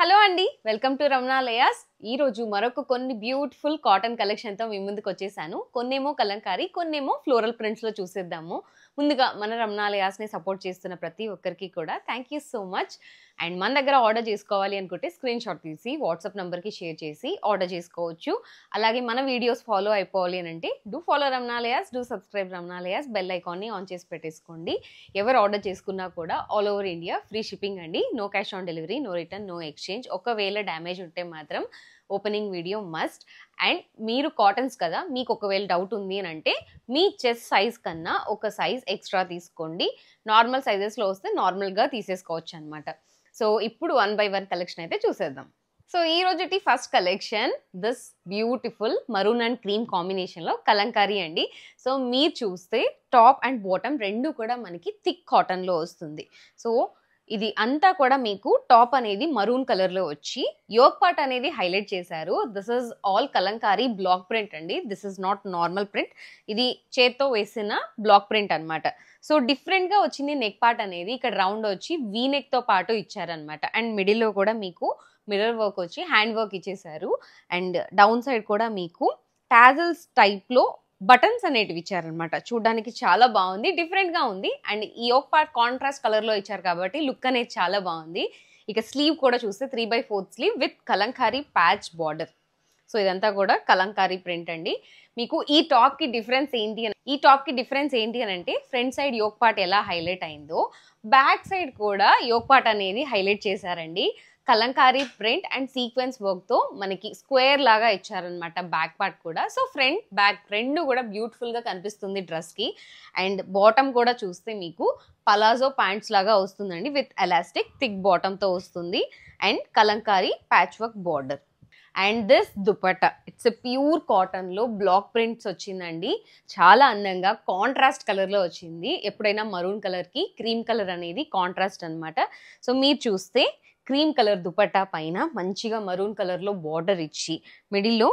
Hello అండి, welcome to రమణాలయాస్. ఈ రోజు మరొక కొన్ని బ్యూటిఫుల్ కాటన్ కలెక్షన్ తో మీ ముందుకు వచ్చేసాను. కొన్నేమో కలంకారీ, కొన్నేమో ఫ్లోరల్ ప్రింట్స్ లో చూసేద్దాము. ముందుగా మన రమణాలయాస్ ని సపోర్ట్ చేస్తున్న ప్రతి ఒక్కరికి కూడా thank you so much. And మన దగ్గర ఆర్డర్ చేసుకోవాలి అనుకుంటే స్క్రీన్ షాట్ తీసి వాట్సాప్ నంబర్కి షేర్ చేసి ఆర్డర్ చేసుకోవచ్చు. అలాగే మన వీడియోస్ ఫాలో అయిపోవాలి అని అంటే do follow Ramanalayas, do subscribe Ramanalayas, bell ఐకాన్ని ఆన్ చేసి పెట్టేసుకోండి. ఎవరు ఆర్డర్ చేసుకున్నా కూడా all over India free shipping అండి. No cash on delivery, no return, no exchange. ఒకవేళ డ్యామేజ్ ఉంటే మాత్రం ఓపెనింగ్ వీడియో మస్ట్. అండ్ మీరు కాటన్స్ కదా, మీకు ఒకవేళ డౌట్ ఉంది అని అంటే మీ చెస్ట్ సైజ్ కన్నా ఒక సైజ్ ఎక్స్ట్రా తీసుకోండి. నార్మల్ సైజెస్లో వస్తే నార్మల్గా తీసేసుకోవచ్చు అనమాట. సో ఇప్పుడు 1 by 1 కలెక్షన్ అయితే చూసేద్దాం. సో ఈ రోజుటి first collection this beautiful maroon and cream కాంబినేషన్లో కలంకారీ అండి. సో మీరు చూస్తే టాప్ అండ్ బాటమ్ రెండు కూడా మనకి థిక్ కాటన్లో వస్తుంది. సో ఇది అంతా కూడా మీకు టాప్ అనేది మరూన్ కలర్లో వచ్చి యోక్ పార్ట్ అనేది హైలైట్ చేశారు. This is all Kalamkari block print అండి. This is not normal print. ఇది చేత్తో వేసిన బ్లాక్ ప్రింట్ అనమాట. సో డిఫరెంట్గా వచ్చింది. నెక్ పార్ట్ అనేది ఇక్కడ రౌండ్ వచ్చి వీ నెక్తో పాటు ఇచ్చారనమాట. అండ్ మిడిల్లో కూడా మీకు మిర్రర్ వర్క్ వచ్చి హ్యాండ్ వర్క్ ఇచ్చేసారు. అండ్ డౌన్ సైడ్ కూడా మీకు టాజల్స్ టైప్లో బటన్స్ అనేటివి ఇచ్చారనమాట. చూడడానికి చాలా బాగుంది, డిఫరెంట్గా ఉంది. అండ్ ఈ యోక్ పార్ట్ కాంట్రాస్ట్ కలర్లో ఇచ్చారు కాబట్టి లుక్ అనేది చాలా బాగుంది. ఇక స్లీవ్ కూడా చూస్తే 3/4 sleeve with Kalamkari patch border. So ఇదంతా కూడా కలంకారీ ప్రింట్ అండి. మీకు ఈ టాప్కి డిఫరెన్స్ ఏంటి అని అంటే ఫ్రంట్ సైడ్ యోక్ పార్ట్ ఎలా హైలైట్ అయిందో బ్యాక్ సైడ్ కూడా యోక్ పార్ట్ అనేది హైలైట్ చేశారండి. కలంకారీ ప్రింట్ అండ్ సీక్వెన్స్ వర్క్తో మనకి స్క్వేర్ లాగా ఇచ్చారనమాట బ్యాక్ పార్ట్ కూడా. సో ఫ్రంట్ బ్యాక్ రెండు కూడా బ్యూటిఫుల్గా కనిపిస్తుంది డ్రెస్కి. అండ్ బాటమ్ కూడా చూస్తే మీకు పలాజో ప్యాంట్స్ లాగా వస్తుందండి విత్ ఎలాస్టిక్ థిక్ బాటమ్తో వస్తుంది. And Kalamkari patch work border. And this dupatta it's a pure కాటన్లో బ్లాక్ ప్రింట్స్ వచ్చిందండి. చాలా అందంగా కాంట్రాస్ట్ కలర్లో వచ్చింది. ఎప్పుడైనా మరూన్ కలర్కి క్రీమ్ కలర్ అనేది కాంట్రాస్ట్ అనమాట. సో మీరు చూస్తే క్రీమ్ కలర్ దుపట్టా పైన మంచిగా మరూన్ కలర్లో బార్డర్ ఇచ్చి మిడిల్లో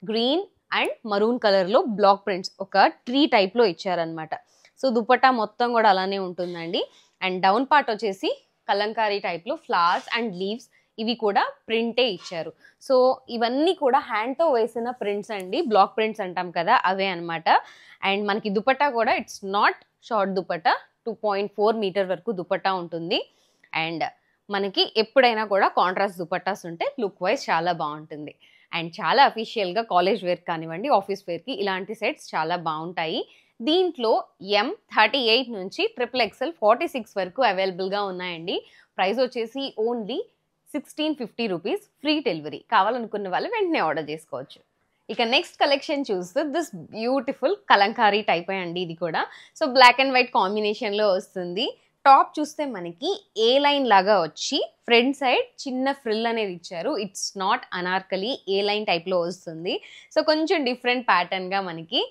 గ్రీన్ అండ్ మరూన్ కలర్లో బ్లాక్ ప్రింట్స్ ఒక ట్రీ టైప్లో ఇచ్చారనమాట. సో దుపట్టా మొత్తం కూడా అలానే ఉంటుందండి. అండ్ డౌన్ పార్ట్ వచ్చేసి కలంకారీ టైప్లో ఫ్లవర్స్ అండ్ లీవ్స్ ఇవి కూడా ప్రింటే ఇచ్చారు. సో ఇవన్నీ కూడా హ్యాండ్తో వేసిన ప్రింట్స్ అండి. బ్లాక్ ప్రింట్స్ అంటాం కదా, అవే అనమాట. అండ్ మనకి దుపట్టా కూడా it's not short dupatta, 2.4 metre వరకు దుపట్టా ఉంటుంది. అండ్ మనకి ఎప్పుడైనా కూడా కాంట్రాస్ట్ దుపట్టాస్ ఉంటే లుక్ వైజ్ చాలా బాగుంటుంది. అండ్ చాలా అఫీషియల్గా కాలేజ్ వేర్ కానివ్వండి, ఆఫీస్ వేర్కి ఇలాంటి సెట్స్ చాలా బాగుంటాయి. దీంట్లో M38 నుంచి XXL 46 వరకు అవైలబుల్గా ఉన్నాయండి. ప్రైస్ వచ్చేసి ఓన్లీ 1650 రూపీస్, ఫ్రీ డెలివరీ. కావాలనుకున్న వాళ్ళు వెంటనే ఆర్డర్ చేసుకోవచ్చు. ఇక నెక్స్ట్ కలెక్షన్ చూస్తే దిస్ బ్యూటిఫుల్ కలంకారీ టైప్ అండి. ఇది కూడా సో బ్లాక్ అండ్ వైట్ కాంబినేషన్లో వస్తుంది. టాప్ చూస్తే మనకి ఏ లైన్ లాగా వచ్చి ఫ్రంట్ సైడ్ చిన్న ఫ్రిల్ అనేది ఇచ్చారు. It's not Anarkali, A line టైప్లో వస్తుంది. సో కొంచెం డిఫరెంట్ ప్యాటర్న్గా మనకి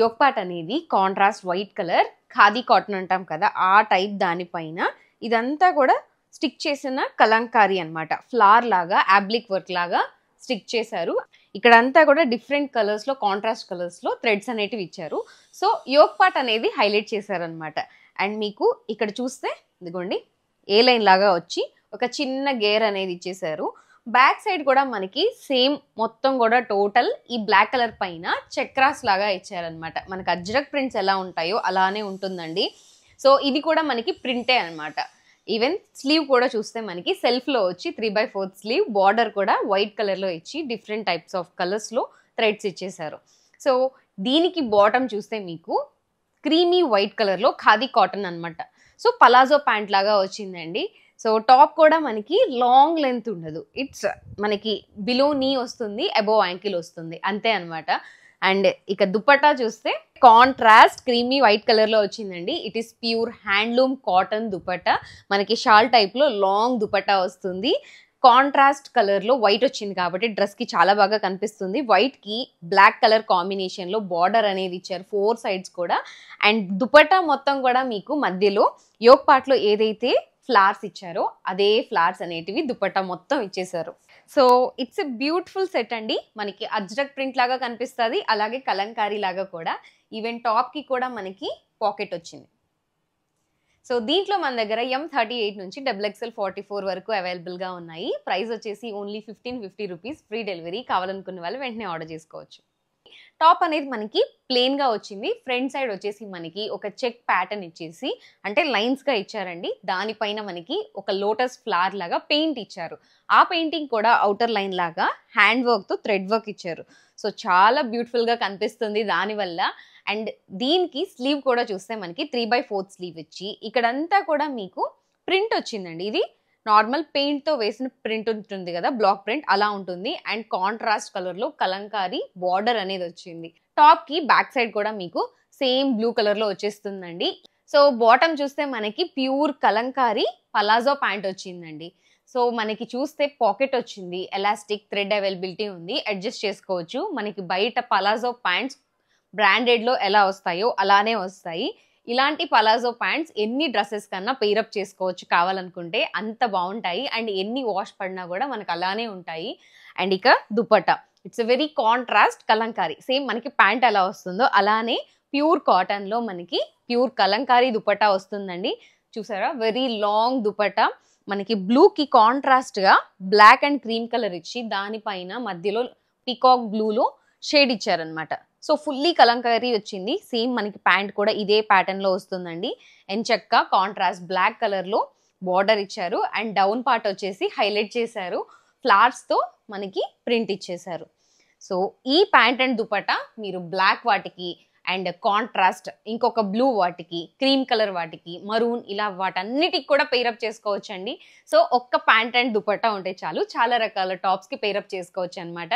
యోక్ పార్ట్ అనేది contrast white colour khadi cotton అంటాం కదా, ఆ టైప్ దానిపైన ఇదంతా కూడా స్టిక్ చేసిన కలంకారీ అనమాట. ఫ్లవర్ లాగా యాబ్లిక్ వర్క్ లాగా స్టిక్ చేశారు. ఇక్కడంతా కూడా డిఫరెంట్ కలర్స్లో కాంట్రాస్ట్ కలర్స్లో థ్రెడ్స్ అనేటివి ఇచ్చారు. సో యోక్ పార్ట్ అనేది హైలైట్ చేశారనమాట. అండ్ మీకు ఇక్కడ చూస్తే ఇదిగోండి ఏ లైన్ లాగా వచ్చి ఒక చిన్న గేర్ అనేది ఇచ్చేసారు. బ్యాక్ సైడ్ కూడా మనకి సేమ్ మొత్తం కూడా టోటల్ ఈ బ్లాక్ కలర్ పైన చక్రాస్ లాగా ఇచ్చారనమాట. మనకి అజ్రక్ ప్రింట్స్ ఎలా ఉంటాయో అలానే ఉంటుందండి. సో ఇది కూడా మనకి ప్రింటే అనమాట. ఈవెన్ స్లీవ్ కూడా చూస్తే మనకి సెల్ఫ్లో వచ్చి 3/4 స్లీవ్, బార్డర్ కూడా వైట్ కలర్లో ఇచ్చి డిఫరెంట్ టైప్స్ ఆఫ్ కలర్స్లో థ్రెడ్స్ ఇచ్చేసారు. సో దీనికి బాటమ్ చూస్తే మీకు క్రీమీ వైట్ కలర్లో ఖాదీ కాటన్ అనమాట. సో పలాజో ప్యాంట్ లాగా వచ్చిందండి. సో టాప్ కూడా మనకి లాంగ్ లెంత్ ఉండదు. ఇట్స్ మనకి బిలో నీ వస్తుంది, అబోవ్ యాంకిల్ వస్తుంది, అంతే అనమాట. అండ్ ఇక దుపట్టా చూస్తే కాంట్రాస్ట్ క్రీమీ వైట్ కలర్లో వచ్చిందండి. It is pure handloom cotton dupatta. మనకి షాల్ టైప్లో లాంగ్ దుపట్టా వస్తుంది. కాంట్రాస్ట్ కలర్లో వైట్ వచ్చింది కాబట్టి డ్రెస్కి చాలా బాగా కనిపిస్తుంది. వైట్కి బ్లాక్ కలర్ కాంబినేషన్లో బార్డర్ అనేది ఇచ్చారు 4 సైడ్స్ కూడా. అండ్ దుపట్టా మొత్తం కూడా మీకు మధ్యలో యోక్ పార్ట్లో ఏదైతే ఫ్లవర్స్ ఇచ్చారో అదే ఫ్లవర్స్ అనేటివి దుపట్టా మొత్తం ఇచ్చేసారు. So it's a beautiful set అండి. మనకి అజ్రక్ ప్రింట్ లాగా కనిపిస్తుంది, అలాగే కలంకారీ లాగా కూడా. ఈవెన్ టాప్కి కూడా మనకి పాకెట్ వచ్చింది. సో దీంట్లో మన దగ్గర M38 నుంచి XXL44 వరకు అవైలబుల్గా ఉన్నాయి. ప్రైస్ వచ్చేసి ఓన్లీ 1550 రూపీస్, ఫ్రీ డెలివరీ. కావాలనుకున్న వాళ్ళు వెంటనే ఆర్డర్ చేసుకోవచ్చు. టాప్ అనేది మనకి ప్లెయిన్గా వచ్చింది. ఫ్రంట్ సైడ్ వచ్చేసి మనకి ఒక చెక్ ప్యాటర్న్ ఇచ్చేసి అంటే లైన్స్గా ఇచ్చారండి. దానిపైన మనకి ఒక లోటస్ ఫ్లవర్ లాగా పెయింట్ ఇచ్చారు. ఆ పెయింటింగ్ కూడా అవుటర్ లైన్ లాగా హ్యాండ్ వర్క్తో థ్రెడ్ వర్క్ ఇచ్చారు. సో చాలా బ్యూటిఫుల్గా కనిపిస్తుంది దానివల్ల. అండ్ దీనికి స్లీవ్ కూడా చూస్తే మనకి 3/4 స్లీవ్ ఇచ్చి ఇక్కడంతా కూడా మీకు ప్రింట్ వచ్చిందండి. ఇది నార్మల్ పెయింట్తో వేసిన ప్రింట్ ఉంటుంది కదా, బ్లాక్ ప్రింట్ అలా ఉంటుంది. అండ్ కాంట్రాస్ట్ కలర్లో కలంకారీ బార్డర్ అనేది వచ్చింది. టాప్కి బ్యాక్ సైడ్ కూడా మీకు సేమ్ బ్లూ కలర్లో వచ్చేస్తుందండి. సో బాటమ్ చూస్తే మనకి ప్యూర్ కలంకారీ పలాజో ప్యాంట్ వచ్చిందండి. సో మనకి చూస్తే పాకెట్ వచ్చింది, ఎలాస్టిక్ థ్రెడ్ అవైలబిలిటీ ఉంది, అడ్జస్ట్ చేసుకోవచ్చు. మనకి బయట పలాజో ప్యాంట్స్ బ్రాండెడ్లో ఎలా వస్తాయో అలానే వస్తాయి. ఇలాంటి పలాజో ప్యాంట్స్ ఎన్ని డ్రెస్సెస్ కన్నా పెయిరప్ చేసుకోవచ్చు కావాలనుకుంటే, అంత బాగుంటాయి. అండ్ ఎన్ని వాష్ పడినా కూడా మనకు అలానే ఉంటాయి. అండ్ ఇక dupatta, it's very contrast Kalamkari. Same మనకి ప్యాంట్ ఎలా వస్తుందో అలానే ప్యూర్ కాటన్లో మనకి ప్యూర్ కలంకారీ దుపట్టా వస్తుందండి. చూసారా, వెరీ లాంగ్ దుపట్టా. మనకి బ్లూకి కాంట్రాస్ట్గా బ్లాక్ అండ్ క్రీమ్ కలర్ ఇచ్చి దానిపైన మధ్యలో పికాక్ బ్లూలో షేడ్ ఇచ్చారనమాట. సో ఫుల్లీ కలంకారీ వచ్చింది. సేమ్ మనకి ప్యాంట్ కూడా ఇదే ప్యాటర్న్లో వస్తుందండి. ఎంచక్క కాంట్రాస్ట్ బ్లాక్ కలర్లో బార్డర్ ఇచ్చారు. అండ్ డౌన్ పార్ట్ వచ్చేసి హైలైట్ చేశారు, ఫ్లవర్స్తో మనకి ప్రింట్ ఇచ్చేశారు. సో ఈ ప్యాంట్ అండ్ దుపట్టా మీరు బ్లాక్ వాటికి అండ్ కాంట్రాస్ట్ ఇంకొక బ్లూ వాటికి, క్రీమ్ కలర్ వాటికి, మరూన్ ఇలా వాటన్నిటికి కూడా పెయిరప్ చేసుకోవచ్చండి. సో ఒక్క ప్యాంట్ అండ్ దుపట్టా ఉంటే చాలు, చాలా రకాల టాప్స్కి పెయిరప్ చేసుకోవచ్చు అనమాట.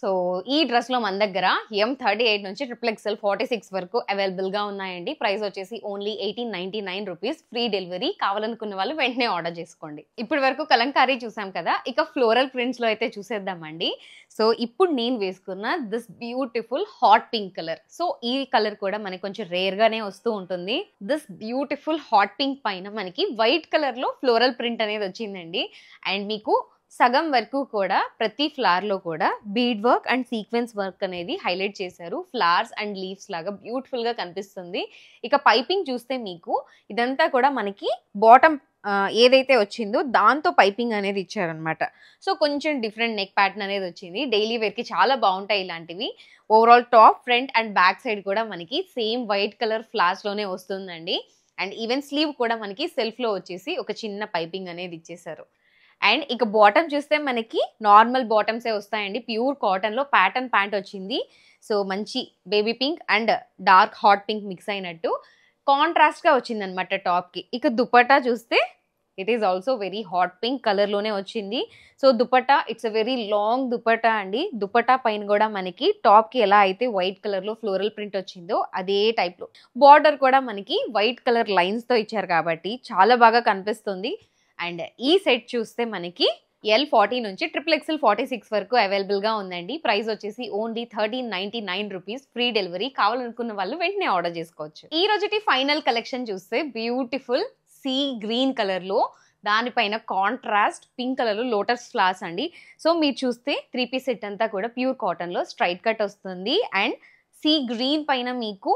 సో ఈ డ్రెస్లో మన దగ్గర M38 నుంచి XXL46 వరకు అవైలబుల్గా ఉన్నాయండి. ప్రైస్ వచ్చేసి ఓన్లీ 1899 రూపీస్, ఫ్రీ డెలివరీ. కావాలనుకున్న వాళ్ళు వెంటనే ఆర్డర్ చేసుకోండి. ఇప్పటి వరకు కలంకారీ చూసాం కదా, ఇక ఫ్లోరల్ ప్రింట్స్లో అయితే చూసేద్దామండి. సో ఇప్పుడు నేను వేసుకున్న this beautiful hot pink colour. So ఈ కలర్ కూడా మనకి కొంచెం రేర్గానే వస్తూ ఉంటుంది. దిస్ బ్యూటిఫుల్ హాట్ పింక్ పైన మనకి వైట్ కలర్లో ఫ్లోరల్ ప్రింట్ అనేది వచ్చిందండి. అండ్ మీకు సగం వరకు కూడా ప్రతి ఫ్లవర్లో కూడా bead work and sequence work అనేది హైలైట్ చేశారు. ఫ్లవర్స్ అండ్ లీవ్స్ లాగా బ్యూటిఫుల్గా కనిపిస్తుంది. ఇక పైపింగ్ చూస్తే మీకు ఇదంతా కూడా మనకి బాటమ్ ఏదైతే వచ్చిందో దాంతో పైపింగ్ అనేది ఇచ్చారనమాట. సో కొంచెం డిఫరెంట్ నెక్ ప్యాటర్న్ అనేది వచ్చింది. డైలీ వేర్కి చాలా బాగుంటాయి ఇలాంటివి. Overall top, front and back side కూడా మనకి సేమ్ వైట్ కలర్ ఫ్లవర్స్లోనే వస్తుందండి. అండ్ ఈవెన్ స్లీవ్ కూడా మనకి సెల్ఫ్లో వచ్చేసి ఒక చిన్న పైపింగ్ అనేది ఇచ్చేసారు. అండ్ ఇక బాటమ్ చూస్తే మనకి నార్మల్ బాటమ్సే వస్తాయండి. ప్యూర్ కాటన్లో ప్యాటర్న్ ప్యాంట్ వచ్చింది. సో మంచి baby pink and dark hot pink mix అయినట్టు కాంట్రాస్ట్గా వచ్చిందనమాట టాప్కి. ఇక దుపట్టా చూస్తే it is also very hot pink కలర్లోనే వచ్చింది. So dupatta it's a very long dupatta అండి. దుపట్టా పైన కూడా మనకి టాప్కి ఎలా అయితే వైట్ కలర్లో ఫ్లోరల్ ప్రింట్ వచ్చిందో అదే టైప్లో బార్డర్ కూడా మనకి వైట్ కలర్ లైన్స్తో ఇచ్చారు కాబట్టి చాలా బాగా కనిపిస్తుంది. అండ్ ఈ సెట్ చూస్తే మనకి L40 నుంచి XXL46 వరకు అవైలబుల్గా ఉందండి. ప్రైస్ వచ్చేసి ఓన్లీ 1399 రూపీస్, ఫ్రీ డెలివరీ. కావాలనుకున్న వాళ్ళు వెంటనే ఆర్డర్ చేసుకోవచ్చు. ఈ రోజుటి ఫైనల్ కలెక్షన్ చూస్తే బ్యూటిఫుల్ సీ గ్రీన్ కలర్లో దానిపైన కాంట్రాస్ట్ పింక్ కలర్లో లోటస్ ఫ్లవర్స్ అండి. సో మీరు చూస్తే 3 పీస్ సెట్ అంతా కూడా ప్యూర్ కాటన్లో స్ట్రైట్ కట్ వస్తుంది. అండ్ సీ గ్రీన్ పైన మీకు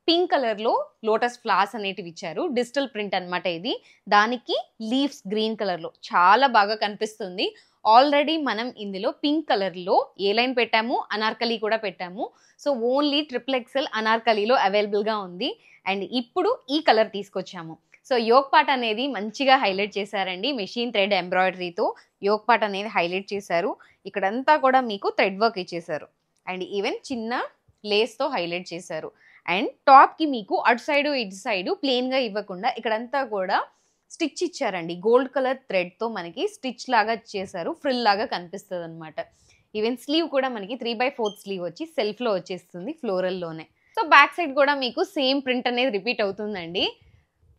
పింక్ కలర్లో లోటస్ ఫ్లవర్స్ అనేటివి ఇచ్చారు. డిజిటల్ ప్రింట్ అనమాట ఇది. దానికి లీవ్స్ గ్రీన్ కలర్లో చాలా బాగా కనిపిస్తుంది. ఆల్రెడీ మనం ఇందులో పింక్ కలర్లో ఏ లైన్ పెట్టాము, అనార్కలి కూడా పెట్టాము. సో ఓన్లీ XXL అనార్కలిలో అవైలబుల్గా ఉంది. అండ్ ఇప్పుడు ఈ కలర్ తీసుకొచ్చాము. సో యోక్ పార్ట్ అనేది మంచిగా హైలైట్ చేశారండి. మెషిన్ థ్రెడ్ ఎంబ్రాయిడరీతో యోక్ పార్ట్ అనేది హైలైట్ చేశారు. ఇక్కడంతా కూడా మీకు థ్రెడ్ వర్క్ ఇచ్చేసారు. అండ్ ఈవెన్ చిన్న లేస్తో హైలైట్ చేశారు. అండ్ టాప్కి మీకు అటు సైడు ఇటు సైడు ప్లెయిన్గా ఇవ్వకుండా ఇక్కడంతా కూడా స్టిచ్ ఇచ్చారండి. గోల్డ్ కలర్ థ్రెడ్తో మనకి స్టిచ్ లాగా చేశారు. ఫ్రిల్ లాగా కనిపిస్తుంది అనమాట. ఈవెన్ స్లీవ్ కూడా మనకి 3/4 స్లీవ్ వచ్చి సెల్ఫ్లో వచ్చేస్తుంది ఫ్లోరల్లోనే. సో బ్యాక్ సైడ్ కూడా మీకు సేమ్ ప్రింట్ అనేది రిపీట్ అవుతుందండి.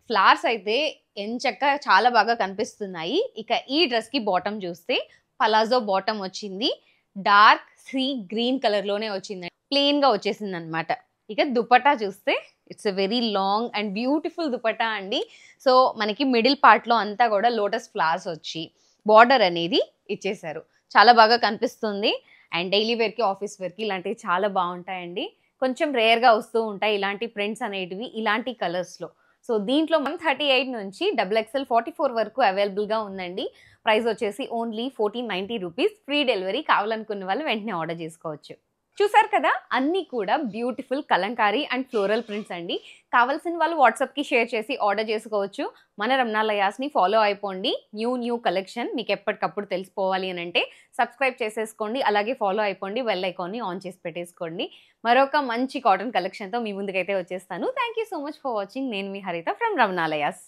ఫ్లవర్స్ అయితే ఎంచక్క చాలా బాగా కనిపిస్తున్నాయి. ఇక ఈ డ్రెస్కి బాటమ్ చూస్తే పలాజో బాటమ్ వచ్చింది. డార్క్ సీ గ్రీన్ కలర్లోనే వచ్చింది, ప్లెయిన్గా వచ్చేసింది అనమాట. ఇక దుపట్టా చూస్తే it's a very long and beautiful dupatta అండి. సో మనకి మిడిల్ పార్ట్లో అంతా కూడా లోటస్ ఫ్లవర్స్ వచ్చి బార్డర్ అనేది ఇచ్చేసారు. చాలా బాగా కనిపిస్తుంది. అండ్ డైలీ వేర్కి, ఆఫీస్ వేర్కి ఇలాంటివి చాలా బాగుంటాయండి. కొంచెం రేర్గా వస్తూ ఉంటాయి ఇలాంటి ప్రింట్స్ అనేటివి ఇలాంటి కలర్స్లో. సో దీంట్లో 138 నుంచి XXL 44 వరకు అవైలబుల్గా ఉందండి. ప్రైస్ వచ్చేసి ఓన్లీ 1490 రూపీస్. Free delivery. కావాలనుకున్న వాళ్ళు వెంటనే ఆర్డర్ చేసుకోవచ్చు. చూసారు కదా, అన్నీ కూడా beautiful Kalamkari and floral prints అండి. కావాల్సిన వాళ్ళు వాట్సాప్కి షేర్ చేసి ఆర్డర్ చేసుకోవచ్చు. మన రమణాలయాస్ని ఫాలో అయిపోండి. న్యూ కలెక్షన్ మీకు ఎప్పటికప్పుడు తెలిసిపోవాలి అని అంటే సబ్స్క్రైబ్ చేసేసుకోండి. అలాగే ఫాలో అయిపోండి. బెల్ ఐకాన్ని ఆన్ చేసి పెట్టేసుకోండి. మరొక మంచి కాటన్ కలెక్షన్తో మీ ముందుకైతే వచ్చేస్తాను. Thank you so much for watching. నేను మీ హరిత ఫ్రమ్ రమణాలయాస్.